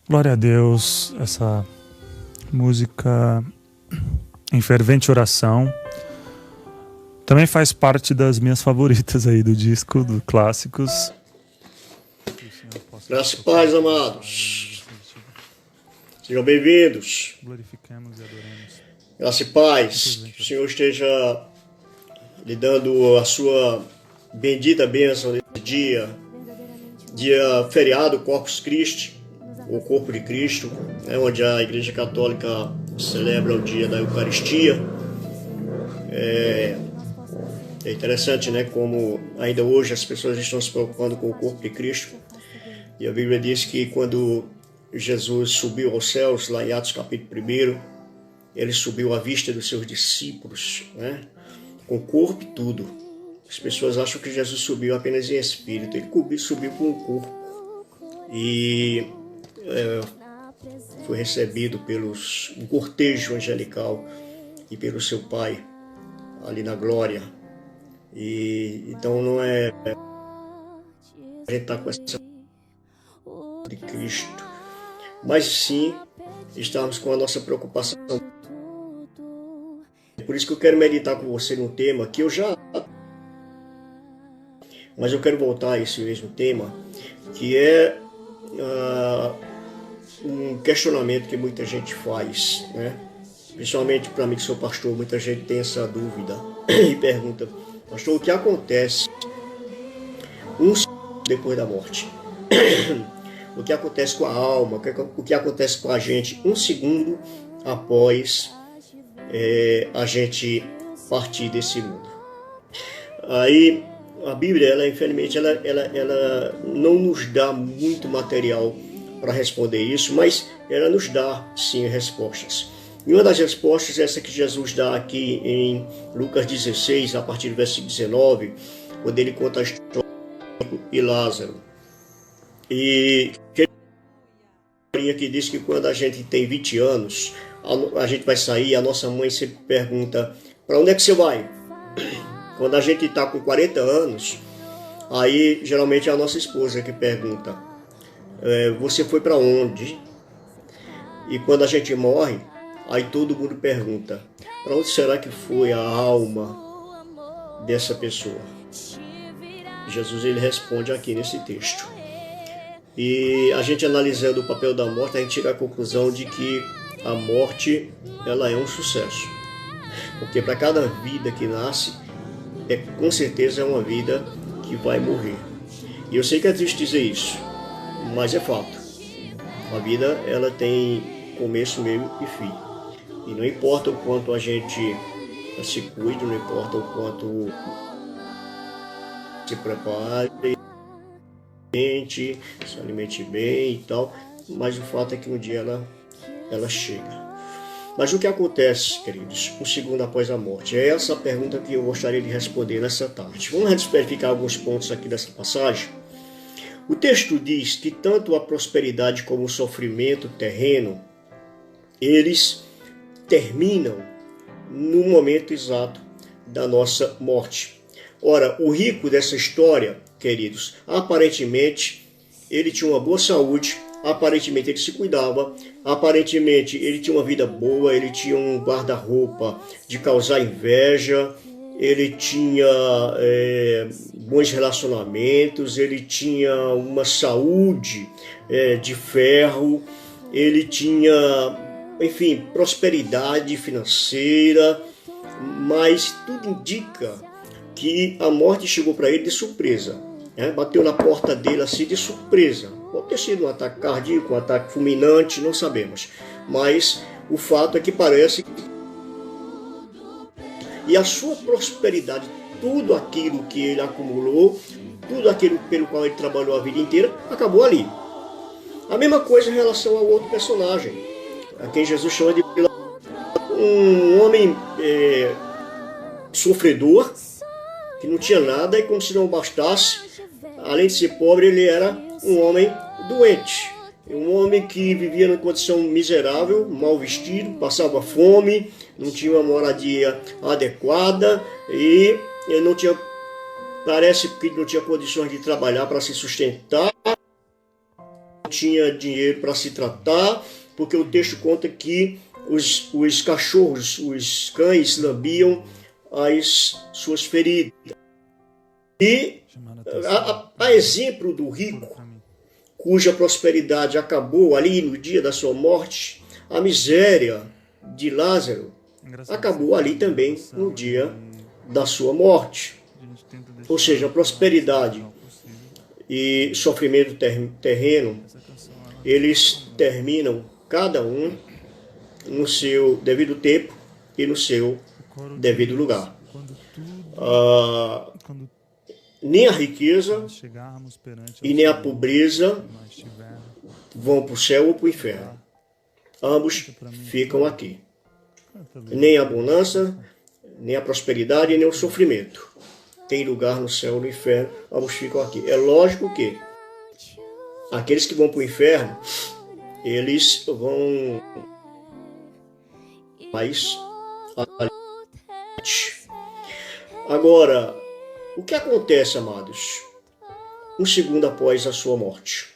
Glória a Deus, essa música em fervente oração também faz parte das minhas favoritas aí do disco, do Clássicos. Graças e paz, amados. Sejam bem-vindos. Glorificamos e adoremos. Graças e paz. Que o Senhor esteja lhe dando a sua bendita bênção nesse dia feriado, Corpus Christi, o corpo de Cristo, onde a Igreja Católica celebra o dia da Eucaristia. É interessante, né, como ainda hoje as pessoas estão se preocupando com o corpo de Cristo. E a Bíblia diz que quando Jesus subiu aos céus, lá em Atos capítulo 1, ele subiu à vista dos seus discípulos, né, com o corpo e tudo. As pessoas acham que Jesus subiu apenas em espírito, ele subiu com o corpo. E foi recebido um cortejo angelical e pelo seu Pai ali na glória. E então não é a gente está com essa de Cristo, mas sim estamos com a nossa preocupação. Por isso que eu quero meditar com você num tema que mas eu quero voltar a esse mesmo tema, que é um questionamento que muita gente faz, né? Principalmente para mim que sou pastor, muita gente tem essa dúvida e pergunta: pastor, o que acontece depois da morte? O que acontece com a alma? O que acontece com a gente um segundo após a gente partir desse mundo? Aí a Bíblia, infelizmente, ela não nos dá muito material para responder isso, mas ela nos dá, sim, respostas. E uma das respostas é essa que Jesus dá aqui em Lucas 16, a partir do versículo 19, quando ele conta a história de Lázaro. E que diz que quando a gente tem 20 anos, a gente vai sair, a nossa mãe sempre pergunta: para onde é que você vai? Quando a gente está com 40 anos, aí geralmente é a nossa esposa que pergunta: você foi para onde? E quando a gente morre, aí todo mundo pergunta: para onde será que foi a alma dessa pessoa? Jesus ele responde aqui nesse texto. E a gente analisando o papel da morte, a gente chega à conclusão de que a morte ela é um sucesso. Porque para cada vida que nasce, com certeza é uma vida que vai morrer. E eu sei que é triste dizer isso, mas é fato. A vida ela tem começo, meio e fim. E não importa o quanto a gente se cuide, não importa o quanto se prepare, se alimente bem e tal, mas o fato é que um dia ela chega. Mas o que acontece, queridos, um segundo após a morte? É essa a pergunta que eu gostaria de responder nessa tarde. Vamos verificar alguns pontos aqui dessa passagem. O texto diz que tanto a prosperidade como o sofrimento terreno, eles terminam no momento exato da nossa morte. Ora, o rico dessa história, queridos, aparentemente ele tinha uma boa saúde, aparentemente ele se cuidava, aparentemente ele tinha uma vida boa, ele tinha um guarda-roupa de causar inveja, ele tinha bons relacionamentos, ele tinha uma saúde de ferro, ele tinha, enfim, prosperidade financeira, mas tudo indica que a morte chegou para ele de surpresa, né? Bateu na porta dele assim de surpresa. Pode ter sido um ataque cardíaco, um ataque fulminante, não sabemos. Mas o fato é que parece e a sua prosperidade, tudo aquilo que ele acumulou, tudo aquilo pelo qual ele trabalhou a vida inteira, acabou ali. A mesma coisa em relação ao outro personagem, a quem Jesus chama de um homem sofredor, que não tinha nada, e como se não bastasse, além de ser pobre, ele era um homem doente. Um homem que vivia numa condição miserável, mal vestido, passava fome, não tinha uma moradia adequada e ele não tinha, parece que não tinha condições de trabalhar para se sustentar, não tinha dinheiro para se tratar, porque o texto conta que os cachorros, os cães lambiam as suas feridas. E a exemplo do rico, cuja prosperidade acabou ali no dia da sua morte, a miséria de Lázaro acabou ali também no dia da sua morte. Ou seja, a prosperidade e sofrimento terreno, eles terminam cada um no seu devido tempo e no seu devido lugar. Nem a riqueza e nem a pobreza vão para o céu ou para o inferno. Ambos ficam aqui. Nem a bonança, nem a prosperidade, nem o sofrimento tem lugar no céu ou no inferno. Ambos ficam aqui. É lógico que aqueles que vão para o inferno, eles vão mais adiante. Agora, o que acontece, amados, um segundo após a sua morte?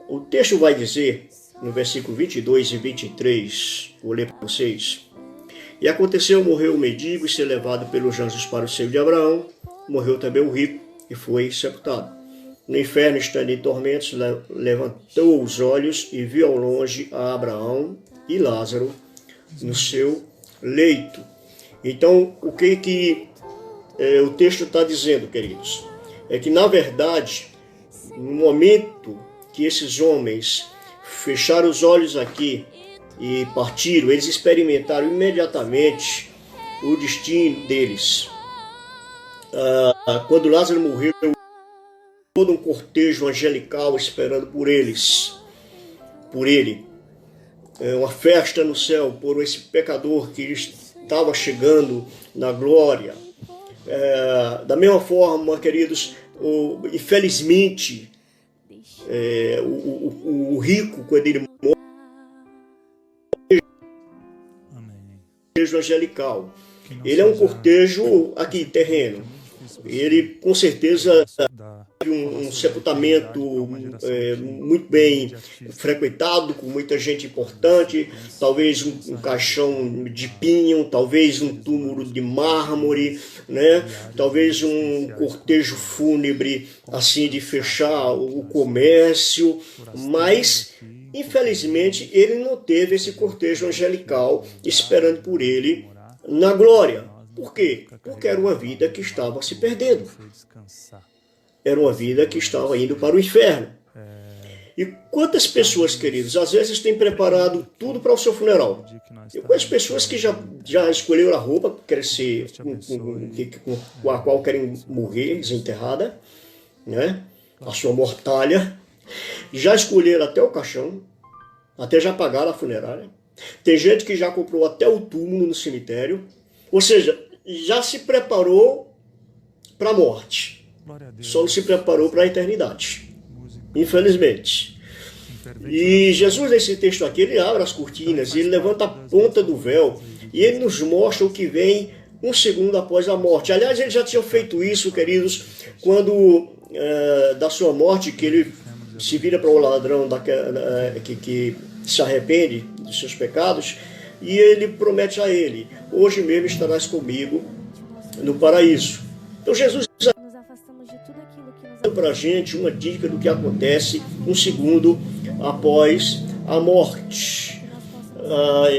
O texto vai dizer, no versículo 22 e 23, vou ler para vocês. E aconteceu, morreu o mendigo e ser levado pelos anjos para o seio de Abraão. Morreu também o rico e foi sepultado. No inferno, estando em tormentos, levantou os olhos e viu ao longe a Abraão e Lázaro no seu leito. Então, o que o texto está dizendo, queridos? É que, na verdade, no momento que esses homens fecharam os olhos aqui e partiram, eles experimentaram imediatamente o destino deles. Quando Lázaro morreu, todo um cortejo angelical esperando por ele. Uma festa no céu por esse pecador que estava chegando na glória. Da mesma forma, queridos, infelizmente, o rico, quando ele morre, cortejo angelical. Ele é um cortejo aqui terreno. Ele com certeza um sepultamento muito bem frequentado, com muita gente importante, talvez um caixão de pinho, talvez um túmulo de mármore, né? Talvez um cortejo fúnebre assim de fechar o comércio, mas infelizmente ele não teve esse cortejo angelical esperando por ele na glória. Por quê? Porque era uma vida que estava se perdendo. Era uma vida que estava indo para o inferno. E quantas pessoas, queridos, às vezes têm preparado tudo para o seu funeral? Eu conheço pessoas que já escolheram a roupa que querem ser, com a qual querem morrer desenterrada, né? A sua mortalha. Já escolheram até o caixão, até já pagaram a funerária. Tem gente que já comprou até o túmulo no cemitério. Ou seja, já se preparou para a morte. Só não se preparou para a eternidade. Infelizmente. E Jesus, nesse texto aqui, ele abre as cortinas, ele levanta a ponta do véu e ele nos mostra o que vem um segundo após a morte. Aliás, ele já tinha feito isso, queridos, quando da sua morte, que ele se vira para o ladrão que se arrepende dos seus pecados, e ele promete a ele: hoje mesmo estarás comigo no paraíso. Então Jesus dá para a gente uma dica do que acontece um segundo após a morte.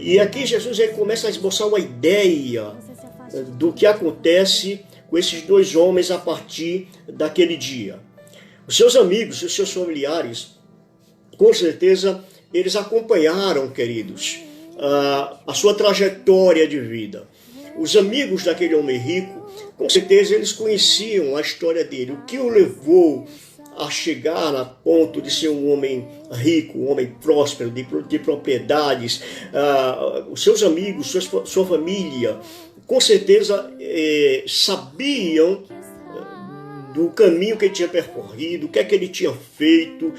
E aqui Jesus ele começa a esboçar uma ideia do que acontece com esses dois homens a partir daquele dia. Os seus amigos, os seus familiares, com certeza, eles acompanharam, queridos, a sua trajetória de vida. Os amigos daquele homem rico, com certeza, eles conheciam a história dele, o que o levou a chegar a ponto de ser um homem rico, um homem próspero, de propriedades. Os seus amigos, sua família, com certeza sabiam do caminho que ele tinha percorrido, o que é que ele tinha feito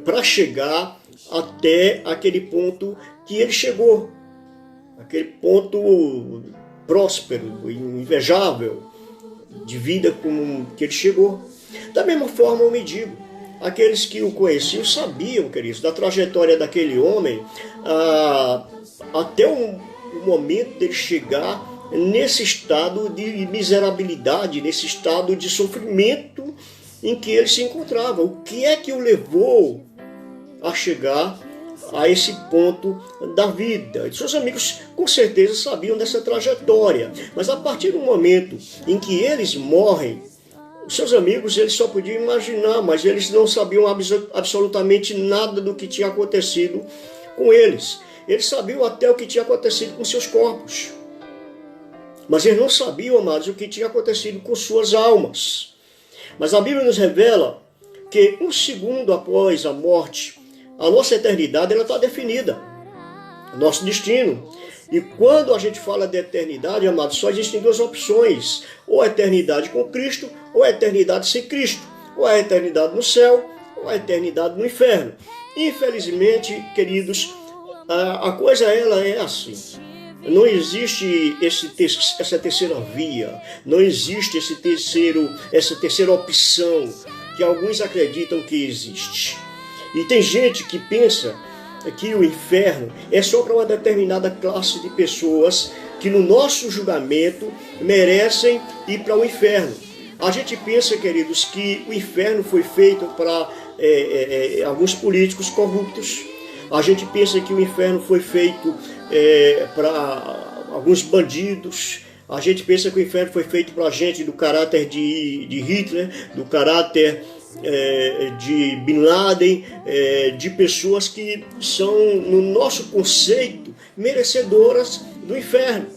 para chegar até aquele ponto que ele chegou, aquele ponto próspero, invejável de vida que ele chegou. Da mesma forma, o mendigo. aqueles que o conheciam sabiam, queridos, da trajetória daquele homem até o momento dele chegar nesse estado de miserabilidade, nesse estado de sofrimento em que ele se encontrava. O que é que o levou a chegar a esse ponto da vida? E seus amigos com certeza sabiam dessa trajetória, mas a partir do momento em que eles morrem, os seus amigos eles só podiam imaginar, mas eles não sabiam absolutamente nada do que tinha acontecido com eles. Eles sabiam até o que tinha acontecido com seus corpos, mas eles não sabiam, amados, o que tinha acontecido com suas almas. Mas a Bíblia nos revela que um segundo após a morte, a nossa eternidade ela está definida, nosso destino. E quando a gente fala de eternidade, amados, só existem duas opções: ou a eternidade com Cristo, ou a eternidade sem Cristo, ou a eternidade no céu, ou a eternidade no inferno. Infelizmente, queridos, a coisa ela é assim. Não existe essa terceira via, não existe essa terceira opção que alguns acreditam que existe. E tem gente que pensa que o inferno é só para uma determinada classe de pessoas que no nosso julgamento merecem ir para o inferno. A gente pensa, queridos, que o inferno foi feito para alguns políticos corruptos. A gente pensa que o inferno foi feito para alguns bandidos. A gente pensa que o inferno foi feito para gente do caráter de Hitler, do caráter de Bin Laden, de pessoas que são, no nosso conceito, merecedoras do inferno.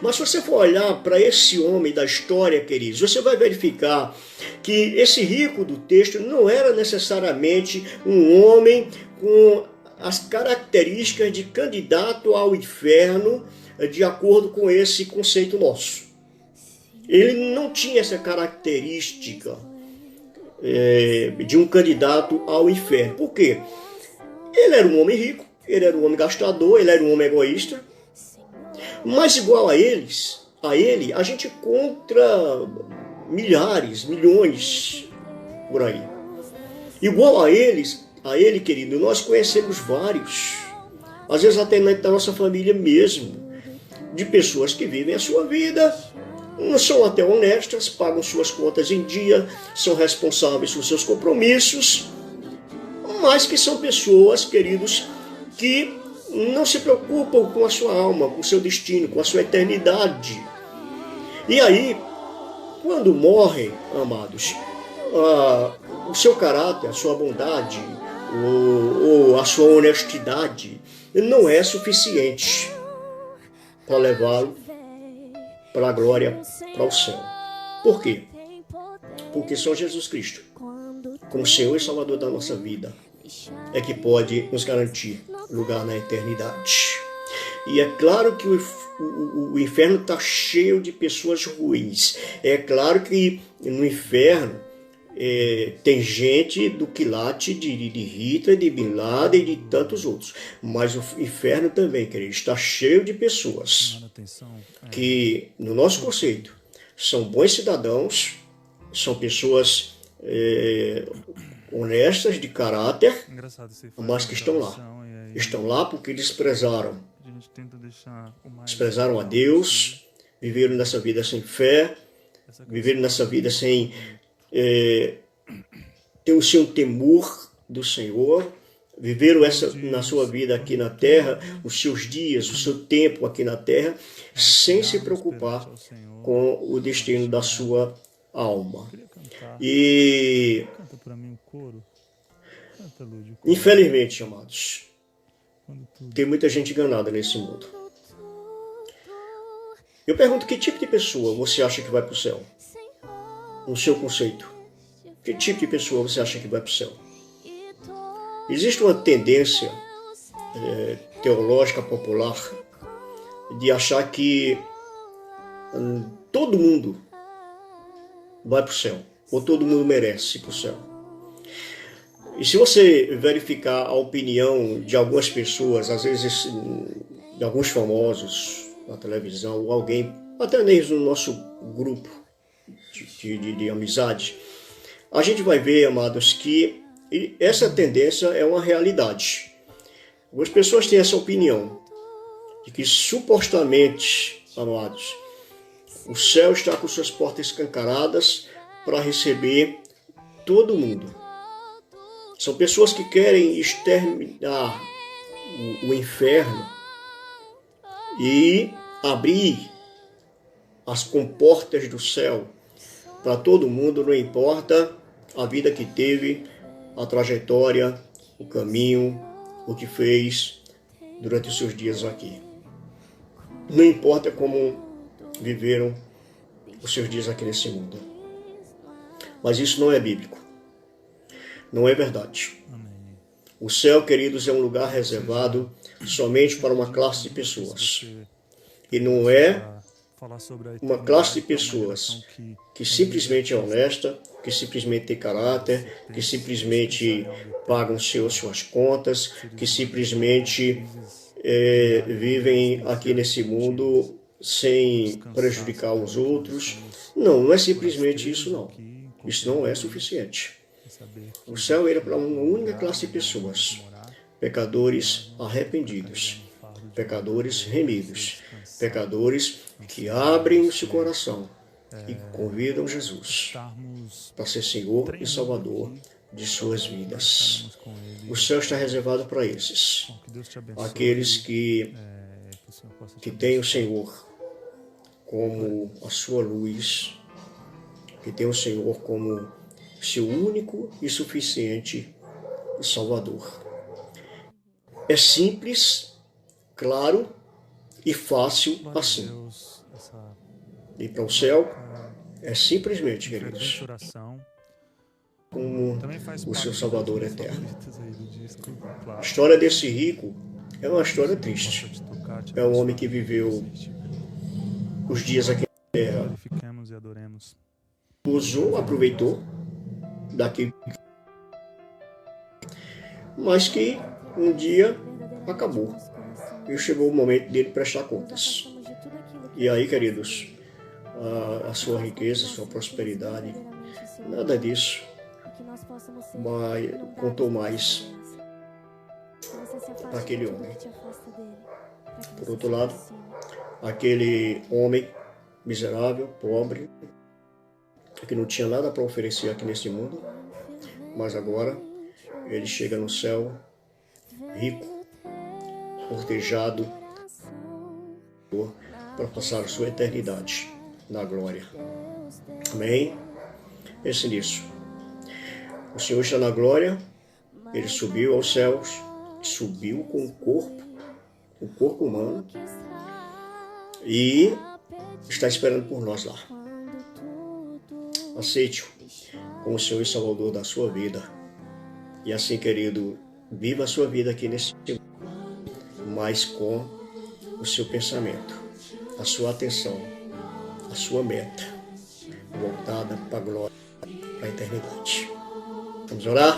Mas se você for olhar para esse homem da história, queridos, você vai verificar que esse rico do texto não era necessariamente um homem com as características de candidato ao inferno, de acordo com esse conceito nosso. Ele não tinha essa característica de um candidato ao inferno. Por quê? Ele era um homem rico, ele era um homem gastador, ele era um homem egoísta. Mas igual a ele, a gente encontra milhares, milhões por aí. Igual a ele, querido, nós conhecemos vários, às vezes até da nossa família mesmo, de pessoas que vivem a sua vida, não são até honestas, pagam suas contas em dia, são responsáveis por seus compromissos, mas que são pessoas, queridos, que não se preocupam com a sua alma, com o seu destino, com a sua eternidade. E aí, quando morrem, amados, o seu caráter, a sua bondade, ou a sua honestidade não é suficiente para levá-lo para a glória, para o céu. Por quê? Porque só Jesus Cristo, como Senhor e Salvador da nossa vida, é que pode nos garantir lugar na eternidade. E é claro que o inferno está cheio de pessoas ruins. É claro que no inferno tem gente do quilate de Hitler, de Bin Laden e de tantos outros. Mas o inferno também, querido, está cheio de pessoas que, no nosso conceito, são bons cidadãos, são pessoas honestas, de caráter, mas que estão lá. Estão lá porque desprezaram a Deus, viveram nessa vida sem fé, viveram nessa vida sem ter o seu temor do Senhor, viveram na sua vida aqui na terra, os seus dias, o seu tempo aqui na terra, sem se preocupar com o destino da sua alma. E infelizmente, amados, tem muita gente enganada nesse mundo. Eu pergunto, que tipo de pessoa você acha que vai para o céu? No seu conceito, que tipo de pessoa você acha que vai para o céu? Existe uma tendência teológica popular de achar que todo mundo vai para o céu, ou todo mundo merece ir para o céu. E se você verificar a opinião de algumas pessoas, às vezes de alguns famosos na televisão, ou alguém, até mesmo no nosso grupo de amizade, a gente vai ver, amados, que E essa tendência é uma realidade. Algumas pessoas têm essa opinião de que supostamente, amados, o céu está com suas portas escancaradas para receber todo mundo. São pessoas que querem exterminar o inferno e abrir as comportas do céu para todo mundo, não importa a vida que teve, a trajetória, o caminho, o que fez durante os seus dias aqui. Não importa como viveram os seus dias aqui nesse mundo. Mas isso não é bíblico. Não é verdade. O céu, queridos, é um lugar reservado somente para uma classe de pessoas. E não é uma classe de pessoas que simplesmente é honesta, que simplesmente tem caráter, que simplesmente pagam suas contas, que simplesmente vivem aqui nesse mundo sem prejudicar os outros. Não, não é simplesmente isso, não. Isso não é suficiente. O céu era para uma única classe de pessoas: pecadores arrependidos, pecadores remidos, pecadores que abrem o seu coração e convidam Jesus para ser Senhor e Salvador de suas vidas. O céu está reservado para esses, aqueles que têm o Senhor como a sua luz, que têm o Senhor como seu único e suficiente Salvador. É simples, claro e fácil assim. Ir para o céu é simplesmente, queridos, como o seu Salvador eterno. A história desse rico é uma história triste. É um homem que viveu os dias aqui na terra, usou, aproveitou daquilo, mas que um dia acabou e chegou o momento dele prestar contas. E aí, queridos, a sua riqueza, a sua prosperidade, nada disso contou mais para aquele homem. Por outro lado, aquele homem miserável, pobre, que não tinha nada para oferecer aqui nesse mundo, mas agora ele chega no céu rico, cortejado para passar a sua eternidade na glória. Amém? Pense nisso. O Senhor está na glória, ele subiu aos céus, subiu com o corpo humano, e está esperando por nós lá. Aceite-o como o Senhor e Salvador da sua vida. E assim, querido, viva a sua vida aqui nesse mundo, mas com o seu pensamento, a sua atenção, a sua meta voltada para a glória, para a eternidade. Vamos orar?